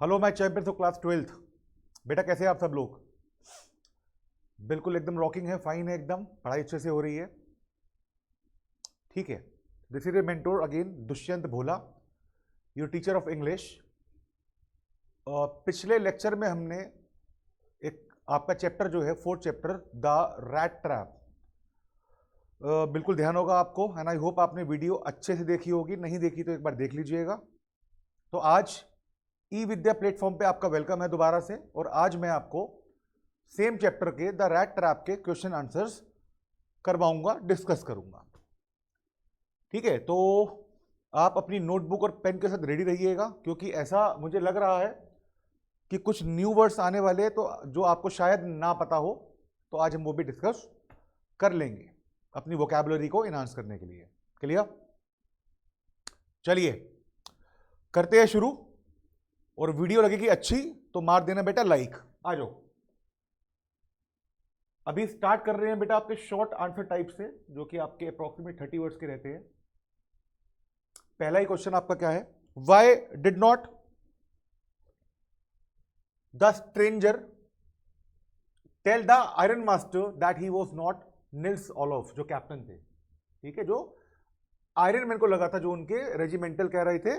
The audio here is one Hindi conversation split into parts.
Hello my champions of class 12th। बेटा कैसे हैं आप सब लोग? बिल्कुल एकदम रॉकिंग है, फाइन है, एकदम पढ़ाई अच्छे से हो रही है। ठीक है। This is a mentor again, Dushyant Bhola, your teacher of English. पिछले लेक्चर में हमने एक आपका चैप्टर जो है, fourth chapter, the rat trap, बिल्कुल ध्यान होगा आपको, एंड आई होप आपने वीडियो अच्छे से देखी होगी। नहीं देखी तो एक बार देख लीजिएगा। तो आज ई विद्या प्लेटफॉर्म पे आपका वेलकम है दोबारा से, और आज मैं आपको सेम चैप्टर के द रैट ट्रैप के क्वेश्चन आंसर्स करवाऊंगा, डिस्कस करूंगा। ठीक है, तो आप अपनी नोटबुक और पेन के साथ रेडी रहिएगा, क्योंकि ऐसा मुझे लग रहा है कि कुछ न्यू वर्ड्स आने वाले हैं, तो जो आपको शायद ना पता हो, तो आज हम वो भी डिस्कस कर लेंगे अपनी वोकैबुलरी को इनहांस करने के लिए। क्लियर? चलिए करते हैं शुरू, और वीडियो लगेगी अच्छी तो मार देना बेटा लाइक। आ जाओ, अभी स्टार्ट कर रहे हैं बेटा आपके शॉर्ट आंसर टाइप से, जो कि आपके अप्रोक्सीमेट 30 वर्ड्स के रहते हैं। पहला ही क्वेश्चन आपका क्या है? Why did not the stranger tell the iron master that he was not Nils Olof, जो कैप्टन थे, ठीक है, जो आयरन मैन को लगा था, जो उनके रेजिमेंटल कह रहे थे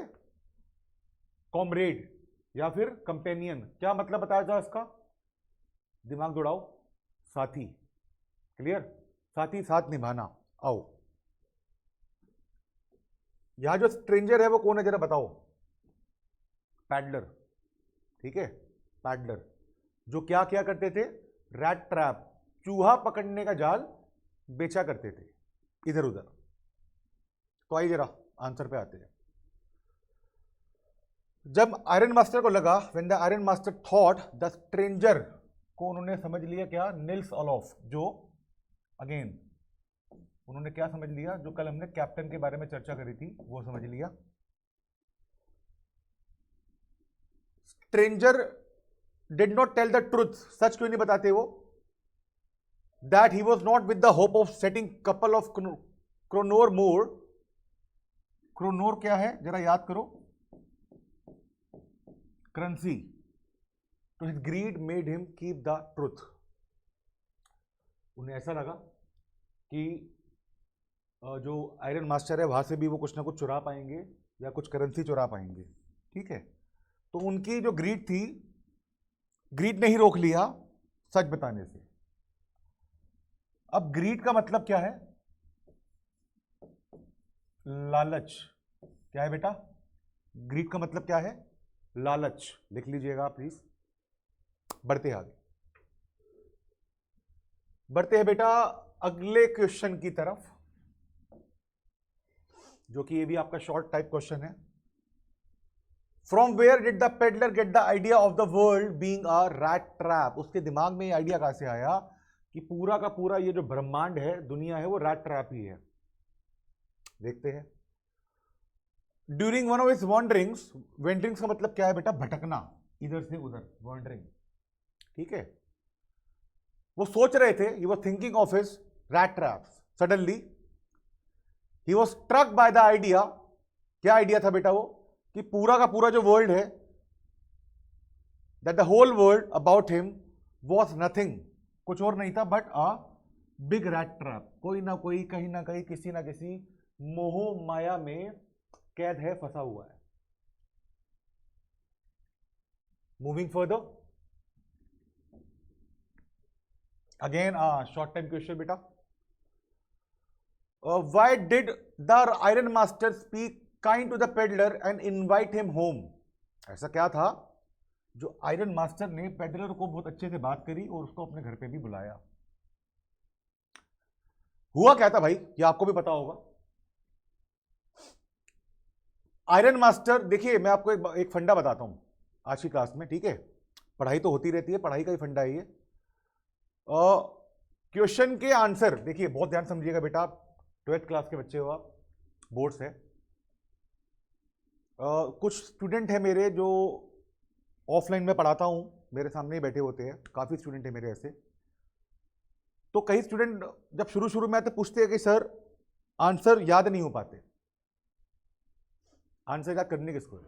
कॉमरेड या फिर कंपेनियन। क्या मतलब बताया था इसका? दिमाग दौड़ाओ। साथी। क्लियर? साथी, साथ निभाना। आओ, यहां जो स्ट्रेंजर है वो कौन है जरा बताओ? पैडलर। ठीक है, पैडलर, जो क्या क्या करते थे? रैट ट्रैप, चूहा पकड़ने का जाल बेचा करते थे इधर उधर। तो आइए जरा आंसर पे आते हैं। जब आयरन मास्टर को लगा, when the iron master thought the stranger, को उन्होंने समझ लिया क्या? निल्स ओलोफ, जो अगेन उन्होंने क्या समझ लिया? जो कल हमने कैप्टन के बारे में चर्चा करी थी वो समझ लिया। Stranger did not tell the truth, सच क्यों नहीं बताते वो? That he was not with the hope of setting couple of kronor more. Kronor क्या है जरा याद करो? करेंसी। तो his greed made him keep the truth. उन्हें ऐसा लगा कि जो आयरन मास्टर है वहां से भी वो कुछ ना कुछ चुरा पाएंगे या कुछ करेंसी चुरा पाएंगे। ठीक है, तो उनकी जो ग्रीड थी, ग्रीड ने ही रोक लिया सच बताने से। अब ग्रीड का मतलब क्या है? लालच। क्या है बेटा? ग्रीड का मतलब क्या है? लालच। लिख लीजिएगा प्लीज। बढ़ते हैं आगे, बढ़ते हैं बेटा अगले क्वेश्चन की तरफ, जो कि ये भी आपका शॉर्ट टाइप क्वेश्चन है। From where did the peddler get the idea of the world being a rat trap? उसके दिमाग में ये आइडिया कहां से आया कि पूरा का पूरा ये जो ब्रह्मांड है, दुनिया है, वो रैट ट्रैप ही है? देखते हैं। During one of his wanderings, wanderings का मतलब क्या है बेटा? भटकना, इधर से उधर, वॉन्डरिंग। ठीक है, वो सोच रहे थे, he was thinking of his rat traps. Suddenly he was struck by the idea. क्या आइडिया था बेटा वो? कि पूरा का पूरा जो वर्ल्ड है, that the whole world about him was nothing, कुछ और नहीं था but a big rat trap. कोई ना कोई, कहीं ना कहीं, किसी ना किसी मोह माया में कैद है, फंसा हुआ है। Moving further, again short time question बेटा। Why did the iron master speak kind to the peddler and invite him home? ऐसा क्या था जो आयरन मास्टर ने पेडलर को बहुत अच्छे से बात करी और उसको अपने घर पे भी बुलाया? हुआ क्या था भाई, ये आपको भी पता होगा। आयरन मास्टर, देखिए मैं आपको एक फंडा बताता हूं आज की क्लास में। ठीक है, पढ़ाई तो होती रहती है, पढ़ाई का ही फंडा है ये। क्वेश्चन के आंसर देखिए, बहुत ध्यान समझिएगा बेटा, आप 12th क्लास के बच्चे हो, आप बोर्ड्स है। कुछ स्टूडेंट है मेरे जो ऑफलाइन में पढ़ाता हूं, मेरे सामने ही बैठे होते हैं, काफ़ी स्टूडेंट है मेरे ऐसे। तो कई स्टूडेंट जब शुरू शुरू में आते पूछते हैं कि सर आंसर याद नहीं हो पाते। आंसर याद करने किसको है?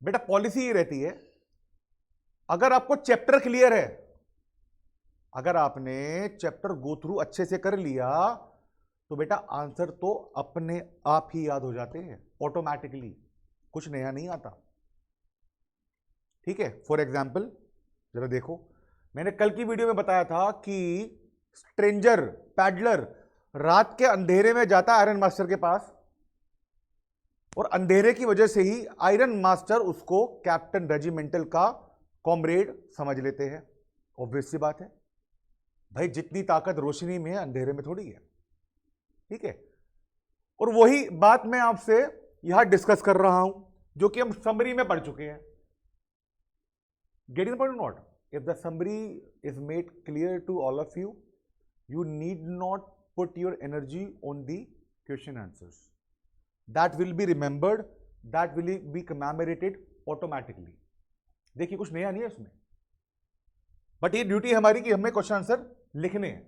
बेटा पॉलिसी ये रहती है, अगर आपको चैप्टर क्लियर है, अगर आपने चैप्टर गो थ्रू अच्छे से कर लिया, तो बेटा आंसर तो अपने आप ही याद हो जाते हैं ऑटोमेटिकली, कुछ नया नहीं आता। ठीक है, फॉर एग्जाम्पल जरा देखो, मैंने कल की वीडियो में बताया था कि स्ट्रेंजर पैडलर रात के अंधेरे में जाता है आयरन मास्टर के पास, और अंधेरे की वजह से ही आयरन मास्टर उसको कैप्टन रेजिमेंटल का कॉमरेड समझ लेते हैं। ऑब्वियस सी बात है भाई, जितनी ताकत रोशनी में है अंधेरे में थोड़ी है। ठीक है, और वही बात मैं आपसे यहां डिस्कस कर रहा हूं, जो कि हम समरी में पढ़ चुके हैं। Getting the point not? If the summary is made clear to all of you, you need not put your energy on the question answers. That will be remembered, that will be commemorated automatically. देखिए कुछ नया नहीं है इसमें, बट ये ड्यूटी हमारी कि हमें क्वेश्चन आंसर लिखने हैं,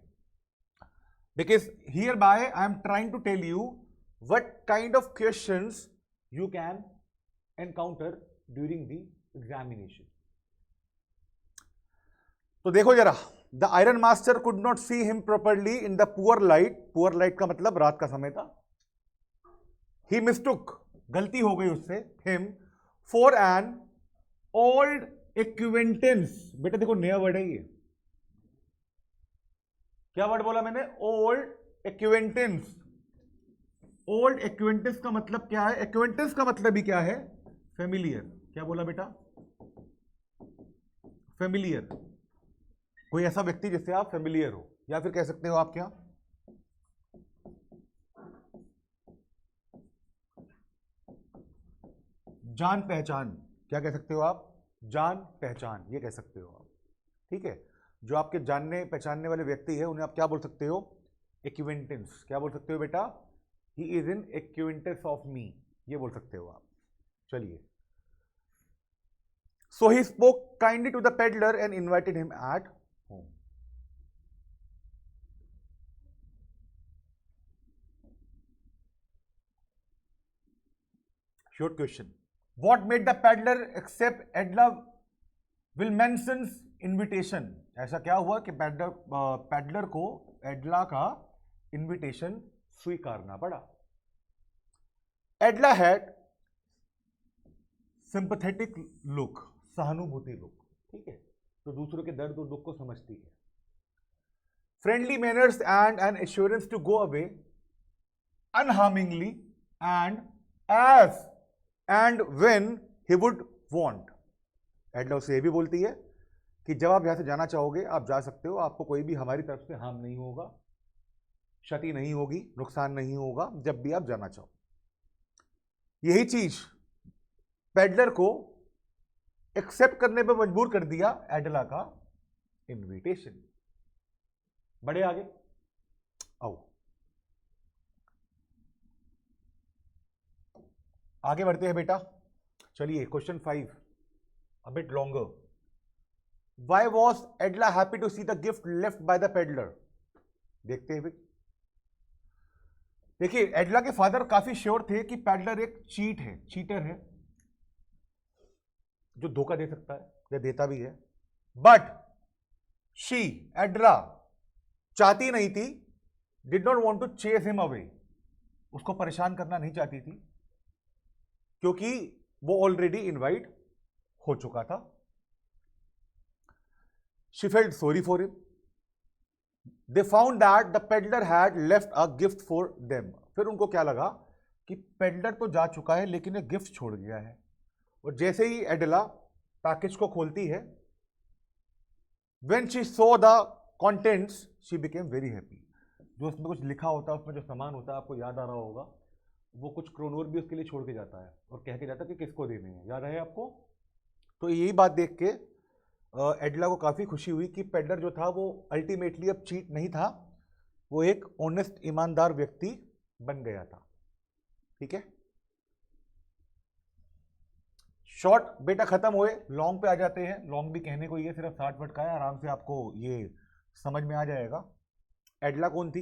because here by I am trying to tell you what kind of questions you can encounter during the examination. तो देखो जरा, the iron master could not see him properly in the poor light, poor light का मतलब रात का समय था। ही मिस्टुक, गलती हो गई उससे, him for an old acquaintance. बेटा देखो नया वर्ड है ये, क्या वर्ड बोला मैंने? Old acquaintance. ओल्ड एक्विंटेंस का मतलब क्या है? एक्विंटेंस का मतलब ही क्या है? फेमिलियर। क्या बोला बेटा? फेमिलियर, कोई ऐसा व्यक्ति जिससे आप फेमिलियर हो, या फिर कह सकते हो आप क्या, जान पहचान। क्या कह सकते हो आप? जान पहचान, ये कह सकते हो आप। ठीक है, जो आपके जानने पहचानने वाले व्यक्ति है उन्हें आप क्या बोल सकते हो? एक्विंटेंस। क्या बोल सकते हो बेटा? He is in acquaintance of me, ये बोल सकते हो आप। चलिए, so he spoke kindly to the peddler and invited him at home. Short question. What made the peddler accept Edla Wilmanson's invitation? ऐसा क्या हुआ कि पेडलर को एडला का इनविटेशन स्वीकारना पड़ा? एडला हैड सिंपैथेटिक लुक, सहानुभूति लुक। ठीक है, तो दूसरों के दर्द और दुख को समझती है। Friendly manners and an assurance to go away unharmingly and as and when he would want. Edla उसे ये भी बोलती है कि जब आप यहां से जाना चाहोगे आप जा सकते हो, आपको कोई भी हमारी तरफ से हार्म नहीं होगा, क्षति नहीं होगी, नुकसान नहीं होगा जब भी आप जाना चाहो। यही चीज पेडलर को एक्सेप्ट करने पर मजबूर कर दिया एडला का इनविटेशन। बड़े आगे आओ, आगे बढ़ते हैं बेटा। चलिए question 5, a bit longer. Why was Edla happy to see the gift left by the peddler? देखते हैं। देखिए, एडला के फादर काफी श्योर थे कि पेडलर एक चीटर है, जो धोखा दे सकता है या देता भी है, बट शी एडला चाहती नहीं थी, did not want to chase him away, उसको परेशान करना नहीं चाहती थी, क्योंकि वो ऑलरेडी इनवाइट हो चुका था। She felt sorry for him. They found that the peddler had left a gift for them. फिर उनको क्या लगा कि पेडलर तो जा चुका है लेकिन एक गिफ्ट छोड़ गया है। और जैसे ही एडला पैकेज को खोलती है, when she saw the contents she became very happy. जो उसमें कुछ लिखा होता है, उसमें जो सामान होता है, आपको याद आ रहा होगा, वो कुछ क्रोनोर भी उसके लिए छोड़ के जाता है और कह के जाता है कि किसको देने हैं, याद है आपको? तो यही बात देख के एडला को काफ़ी खुशी हुई कि पेडलर जो था वो अल्टीमेटली अब चीट नहीं था, वो एक ऑनेस्ट ईमानदार व्यक्ति बन गया था। ठीक है, शॉर्ट बेटा खत्म हुए, लॉन्ग पे आ जाते हैं। लॉन्ग भी कहने को ये सिर्फ 60 वर्ड का है, आराम से आपको ये समझ में आ जाएगा। एडला कौन थी?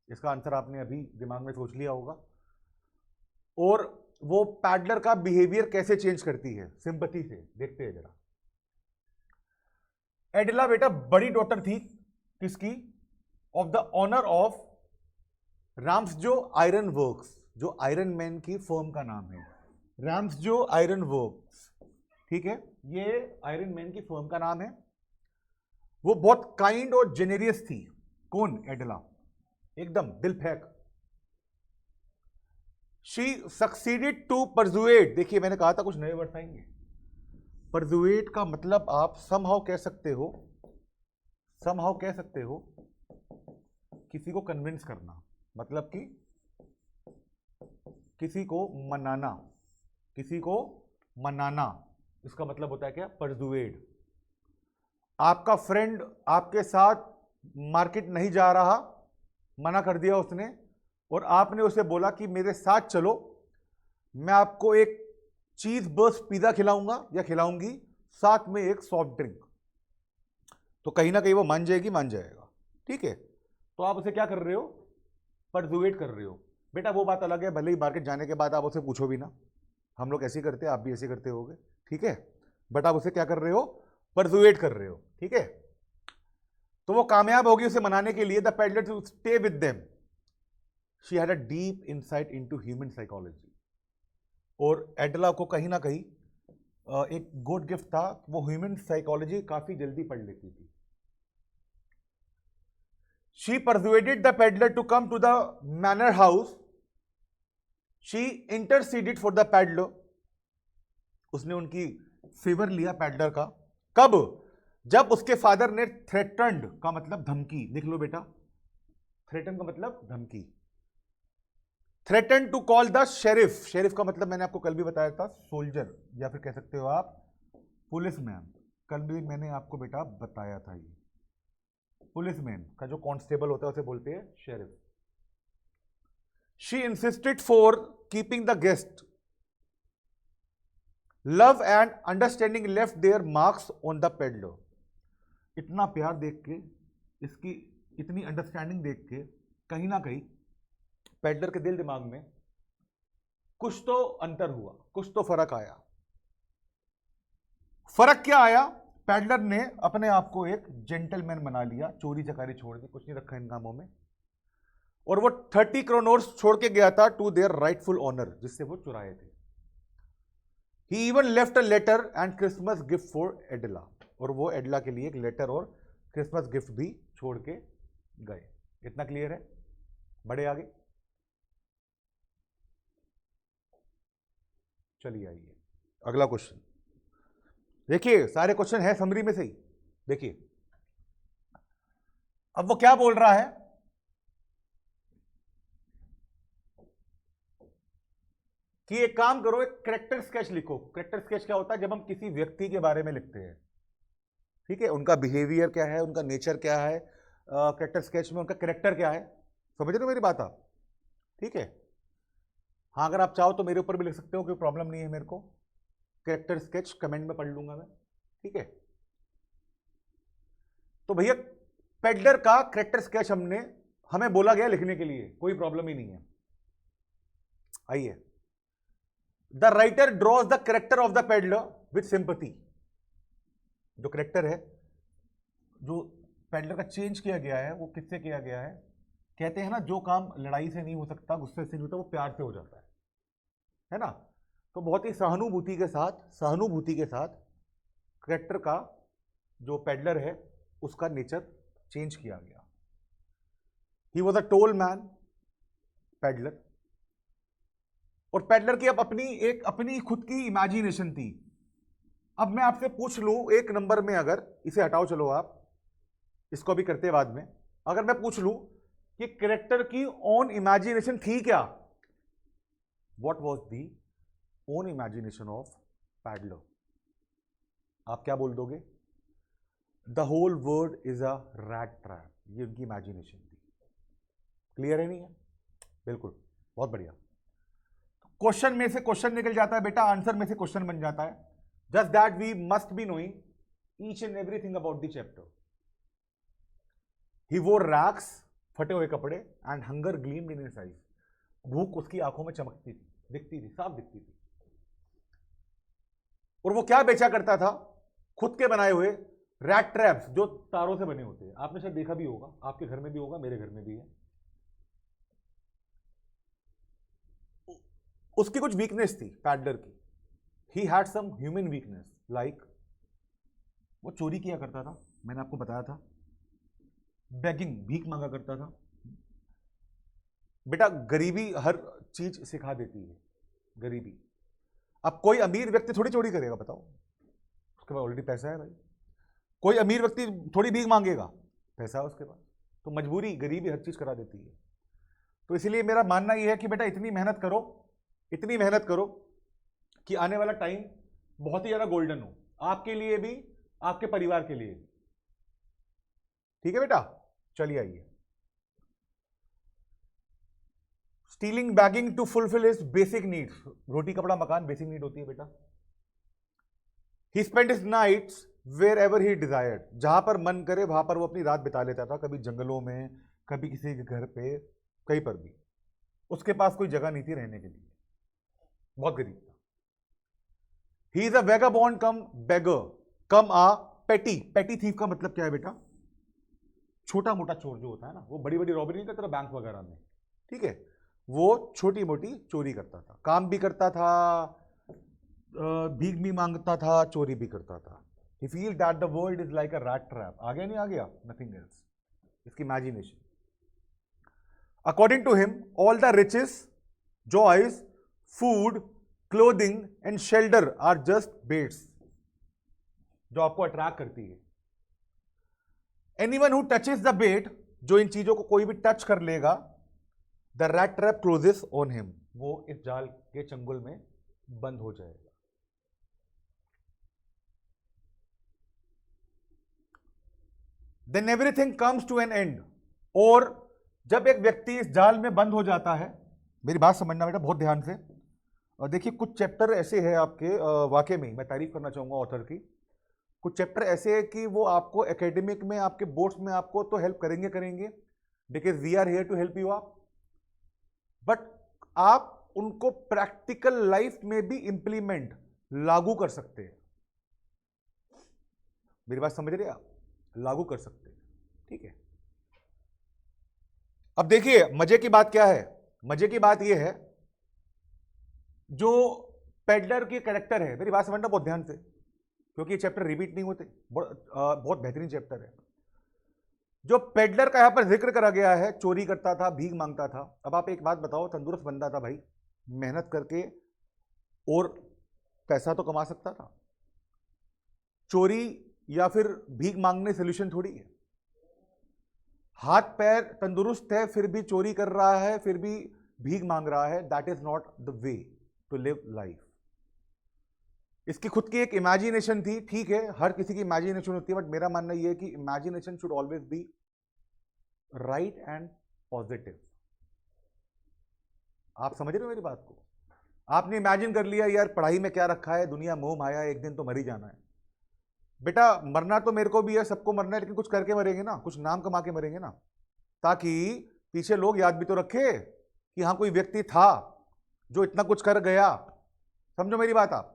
इसका आंसर आपने अभी दिमाग में सोच लिया होगा। और वो पैडलर का बिहेवियर कैसे चेंज करती है सिंपैथी से। देखते हैं जरा। एडिला बेटा बड़ी डॉटर थी किसकी? Of the owner of Ramsjo iron works, जो आयरन मैन की फर्म का नाम है, राम्सजो आयरन वर्क्स। ठीक है, ये आयरन मैन की फर्म का नाम है। वो बहुत काइंड और जेनेरियस थी। कौन? एडिला, एकदम दिल फेंक। She succeeded to persuade. देखिए मैंने कहा था कुछ नए वर्ड आएंगे। परजुएट का मतलब आप समहाउ कह सकते हो, समहाउ कह सकते हो किसी को कन्विंस करना, मतलब कि किसी को मनाना, किसी को मनाना, इसका मतलब होता है क्या? परजुएड। आपका फ्रेंड आपके साथ मार्केट नहीं जा रहा, मना कर दिया उसने, और आपने उसे बोला कि मेरे साथ चलो, मैं आपको एक चीज बर्स्ट पिज्जा खिलाऊंगा या खिलाऊंगी, साथ में एक सॉफ्ट ड्रिंक। तो कहीं ना कहीं वो मान जाएगी, मान जाएगा। ठीक है, तो आप उसे क्या कर रहे हो? परसुएट कर रहे हो। बेटा वो बात अलग है, भले ही मार्केट जाने के बाद आप उसे पूछो भी ना, हम लोग ऐसे ही करते हैं, आप भी ऐसे करते होगे। ठीक है, बट आप उसे क्या कर रहे हो? परसुएट कर रहे हो। ठीक है, तो वो कामयाब होगी उसे मनाने के लिए। The peddler to stay with them, she had a deep insight into human psychology. और एडला को कहीं ना कहीं एक गुड गिफ्ट था, वो ह्यूमन साइकोलॉजी काफी जल्दी पढ़ लेती थी। She persuaded the peddler to come to the manor house, she interceded for the peddler. उसने उनकी फेवर लिया पेडलर का। कब? जब उसके फादर ने थ्रेटन्ड का मतलब धमकी, लिख लो बेटा, थ्रेटन का मतलब धमकी, threaten to call the sheriff. Sheriff का मतलब मैंने आपको कल भी बताया था, सोल्जर, या फिर कह सकते हो आप पुलिसमैन। कल भी मैंने आपको बेटा बताया था, ये पुलिसमैन का जो कांस्टेबल होता है उसे बोलते हैं sheriff. She insisted for keeping the guest, love and understanding left there marks on the peddler. इतना प्यार देख के, इसकी इतनी अंडरस्टैंडिंग देख के, कहीं ना कहीं पेडलर के दिल दिमाग में कुछ तो अंतर हुआ, कुछ तो फर्क आया। फर्क क्या आया? पेडलर ने अपने आप को एक जेंटलमैन बना लिया, चोरी चकारी छोड़ दी, कुछ नहीं रखा इन कामों में, और वो 30 क्रोनोर्स छोड़ के गया था टू देयर राइटफुल ऑनर, जिससे वो चुराए थे। He even left a letter and Christmas gift for Edla, और वो एडला के लिए एक लेटर और क्रिसमस गिफ्ट भी छोड़ के गए। इतना क्लियर है? बढ़े आगे, चलिए आइए अगला क्वेश्चन। देखिए सारे क्वेश्चन है समरी में से ही। देखिए अब वो क्या बोल रहा है कि एक काम करो, एक कैरेक्टर स्केच लिखो। कैरेक्टर स्केच क्या होता है? जब हम किसी व्यक्ति के बारे में लिखते हैं, ठीक है, उनका बिहेवियर क्या है, उनका नेचर क्या है, कैरेक्टर स्केच में उनका कैरेक्टर क्या है। समझ रहे हो मेरी बात आप? ठीक है, हाँ अगर आप चाहो तो मेरे ऊपर भी लिख सकते हो, कोई प्रॉब्लम नहीं है मेरे को। कैरेक्टर स्केच कमेंट में पढ़ लूंगा मैं। ठीक है, तो भैया पेडलर का कैरेक्टर स्केच हमें बोला गया लिखने के लिए, कोई प्रॉब्लम ही नहीं है। आइए, the writer drawers the character of the peddler with sympathy. जो कैरेक्टर है जो पेडलर का चेंज किया गया है, वो किससे किया गया है? कहते हैं ना, जो काम लड़ाई से नहीं हो सकता, गुस्से से नहीं होता, वो प्यार से हो जाता है ना। तो बहुत ही सहानुभूति के साथ कैरेक्टर का जो पेडलर है उसका नेचर चेंज किया गया। He was a toll man, peddler, और पेडलर की अब अपनी खुद की इमेजिनेशन थी। अब मैं आपसे पूछ लूं एक नंबर में, अगर इसे हटाओ, चलो आप इसको भी करते बाद में, अगर मैं पूछ लूं कि कैरेक्टर की ओन इमेजिनेशन थी क्या, what was the own imagination of peddler, आप क्या बोल दोगे? The whole world is a rat trap. ये उनकी इमेजिनेशन थी। क्लियर है? नहीं है? बिल्कुल, बहुत बढ़िया। क्वेश्चन में से क्वेश्चन निकल जाता है बेटा, आंसर में से क्वेश्चन बन जाता है। Just that we must be knowing each and everything about the chapter. He wore rags, फटे हुए कपड़े, and hunger gleamed in his eyes. भूख उसकी आंखों में चमकती थी। दिखती थी, साफ दिखती थी। और वो क्या बेचा करता था? खुद के बनाए हुए रैट ट्रैप्स, जो तारों से बने होते हैं। आपने शायद देखा भी होगा, आपके घर में भी होगा, मेरे घर में भी है। उसकी कुछ वीकनेस थी पैडलर की। He had some human weakness, like वो चोरी किया करता था, मैंने आपको बताया था। बेगिंग, भीख मांगा करता था। बेटा गरीबी हर चीज सिखा देती है, गरीबी। अब कोई अमीर व्यक्ति थोड़ी चोरी करेगा, बताओ, उसके पास ऑलरेडी पैसा है भाई। कोई अमीर व्यक्ति थोड़ी भीख मांगेगा, पैसा है उसके पास। तो मजबूरी, गरीबी हर चीज करा देती है। तो इसीलिए मेरा मानना यह है कि बेटा इतनी मेहनत करो, इतनी मेहनत करो कि आने वाला टाइम बहुत ही ज्यादा गोल्डन हो, आपके लिए भी, आपके परिवार के लिए भी। ठीक है बेटा, चलिए आइए। Stealing begging to fulfil his basic needs. रोटी कपड़ा मकान बेसिक नीड होती है बेटा। He spend his nights wherever he desired. जहां पर मन करे वहां पर वो अपनी रात बिता लेता था, कभी जंगलों में, कभी किसी के घर पे, कहीं पर भी। उसके पास कोई जगह नहीं थी रहने के लिए, बहुत गरीब था। ही इज अ वेगाबॉन्ड कम बेगर कम आ पेटी। पेटी थीफ का मतलब क्या है बेटा? छोटा मोटा चोर जो होता है ना, वो बड़ी बड़ी रॉबरी नहीं करता था बैंक वगैरह में, ठीक है, वो छोटी मोटी चोरी करता था, काम भी करता था, भीख भी मांगता था, चोरी भी करता था। He feels that the world is like a rat trap. आ गया नहीं आ गया? Nothing else. इसकी imagination. According to him, all the riches, joys, food, clothing and shelter are just baits, जो आपको अट्रैक्ट करती है। Anyone who touches the bait, जो इन चीजों को कोई भी टच कर लेगा, the rat trap closes on him. वो इस जाल के चंगुल में बंद हो जाएगा। Then everything comes to an end. और जब एक व्यक्ति इस जाल में बंद हो जाता है, मेरी बात समझना बेटा बहुत ध्यान से। और देखिए कुछ चैप्टर ऐसे हैं आपके, वाकई में मैं तारीफ करना चाहूंगा ऑथर की। कुछ चैप्टर ऐसे हैं कि वो आपको एकेडमिक में, आपके बोर्ड्स में आपको तो हेल्प करेंगे, because we are here to help you आप, बट आप उनको प्रैक्टिकल लाइफ में भी इंप्लीमेंट, लागू कर सकते हैं। मेरी बात समझ रहे हैं आप? लागू कर सकते हैं, ठीक है। अब देखिए मजे की बात क्या है? मजे की बात यह है, जो पेडलर के कैरेक्टर है, मेरी बात समझना बहुत ध्यान से, क्योंकि ये चैप्टर रिपीट नहीं होते, बहुत बेहतरीन चैप्टर है। जो पेडलर का यहां पर जिक्र करा गया है, चोरी करता था, भीख मांगता था। अब आप एक बात बताओ, तंदुरुस्त बंदा था भाई, मेहनत करके और पैसा तो कमा सकता था। चोरी या फिर भीख मांगने सोल्यूशन थोड़ी है। हाथ पैर तंदुरुस्त है फिर भी चोरी कर रहा है, फिर भी भीख मांग रहा है, that is not the way to live life. इसकी खुद की एक इमेजिनेशन थी, ठीक है, हर किसी की इमेजिनेशन होती है, बट मेरा मानना यह है कि imagination should always be right and positive. आप समझ रहे हो मेरी बात को? आपने इमेजिन कर लिया यार पढ़ाई में क्या रखा है, दुनिया मोह माया, एक दिन तो मर ही जाना है। बेटा मरना तो मेरे को भी है, सबको मरना है, लेकिन कुछ करके मरेंगे ना, कुछ नाम कमा के मरेंगे ना, ताकि पीछे लोग याद भी तो रखे कि हाँ कोई व्यक्ति था जो इतना कुछ कर गया। समझो मेरी बात आप?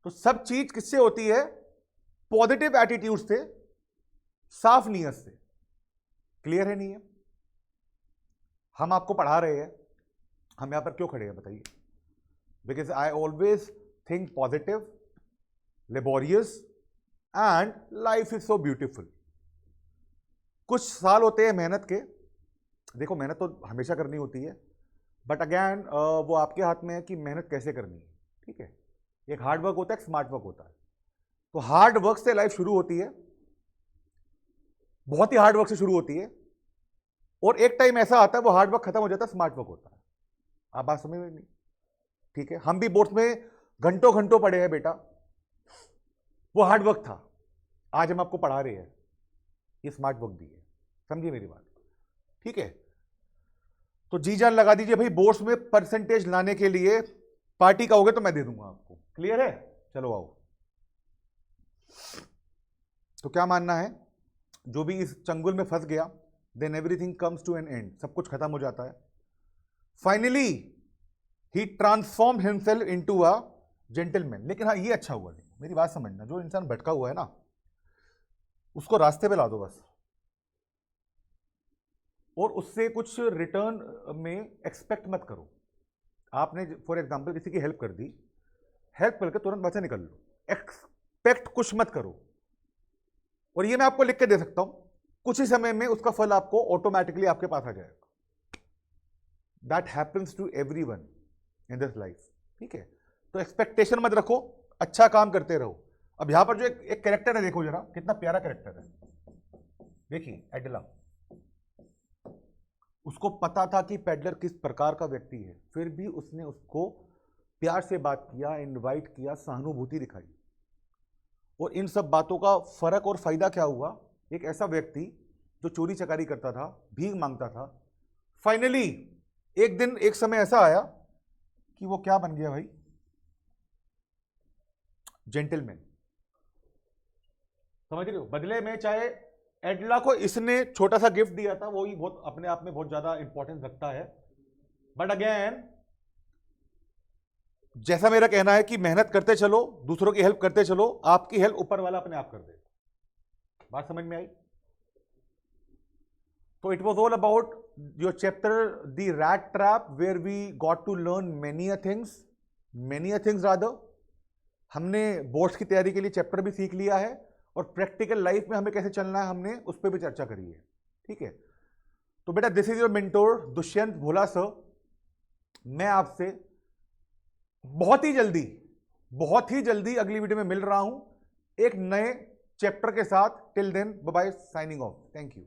तो सब चीज किससे होती है? पॉजिटिव एटीट्यूड से, साफ नीयत से। क्लियर है नहीं है? हम आपको पढ़ा रहे हैं, हम यहां पर क्यों खड़े हैं बताइए? Because I always think positive, laborious and life is so beautiful. कुछ साल होते हैं मेहनत के, देखो मेहनत तो हमेशा करनी होती है, बट अगेन वो आपके हाथ में है कि मेहनत कैसे करनी है, ठीक है। एक हार्ड वर्क होता है, एक स्मार्ट वर्क होता है। तो हार्ड वर्क से लाइफ शुरू होती है, बहुत ही हार्ड वर्क से शुरू होती है, और एक टाइम ऐसा आता है वो हार्ड वर्क खत्म हो जाता है, स्मार्ट वर्क होता है। आप बात समझ में नहीं? ठीक है, हम भी बोर्ड्स में घंटों घंटों पढ़े हैं बेटा, वो हार्ड वर्क था, आज हम आपको पढ़ा रहे हैं, ये स्मार्ट वर्क भी है। समझिए मेरी बात, ठीक है। तो जी जान लगा दीजिए भाई, बोर्ड्स में परसेंटेज लाने के लिए पार्टी का होगा तो मैं दे दूंगा आपको। क्लियर है? चलो आओ। तो क्या मानना है? जो भी इस चंगुल में फंस गया, then everything comes to an end, सब कुछ खत्म हो जाता है। Finally he transform himself into a gentleman. लेकिन हाँ, ये अच्छा हुआ, मेरी बात समझना, जो इंसान भटका हुआ है ना, उसको रास्ते पे ला दो बस, और उससे कुछ रिटर्न में एक्सपेक्ट मत करो। आपने फॉर एग्जांपल किसी की हेल्प कर दी, हेल्प करके तुरंत वहां से निकल लो, एक्सपेक्ट कुछ मत करो। और ये मैं आपको लिख के दे सकता हूं, कुछ ही समय में उसका फल आपको ऑटोमेटिकली आपके पास आ जाएगा। That happens to everyone in this life, ठीक है। तो एक्सपेक्टेशन मत रखो, अच्छा काम करते रहो। अब यहां पर जो एक कैरेक्टर है, देखो जरा कितना प्यारा कैरेक्टर है, देखिए एडला। उसको पता था कि पेडलर किस प्रकार का व्यक्ति है, फिर भी उसने उसको प्यार से बात किया, इनवाइट किया, सहानुभूति दिखाई। और इन सब बातों का फर्क और फायदा क्या हुआ, एक ऐसा व्यक्ति जो चोरी चकारी करता था, भीख मांगता था, फाइनली एक दिन एक समय ऐसा आया कि वो क्या बन गया भाई, जेंटलमैन। समझ रहे हो? बदले में चाहे एडला को इसने छोटा सा गिफ्ट दिया था, वो ही बहुत अपने आप में बहुत ज्यादा इंपॉर्टेंस रखता है, बट अगेन जैसा मेरा कहना है कि मेहनत करते चलो, दूसरों की हेल्प करते चलो, आपकी हेल्प ऊपर वाला अपने आप कर दे। बात समझ में आई? So it was all about your chapter, the rat trap, where we got to learn many a things rather. हमने बोर्ड्स की तैयारी के लिए चैप्टर भी सीख लिया है, और प्रैक्टिकल लाइफ में हमें कैसे चलना है हमने उस पर भी चर्चा करी है, ठीक है। तो बेटा, this is your mentor Dushyant Bhola sir. मैं आपसे बहुत ही जल्दी अगली वीडियो में मिल रहा हूं एक नए चैप्टर के साथ। Till then, bye bye, signing off. Thank you.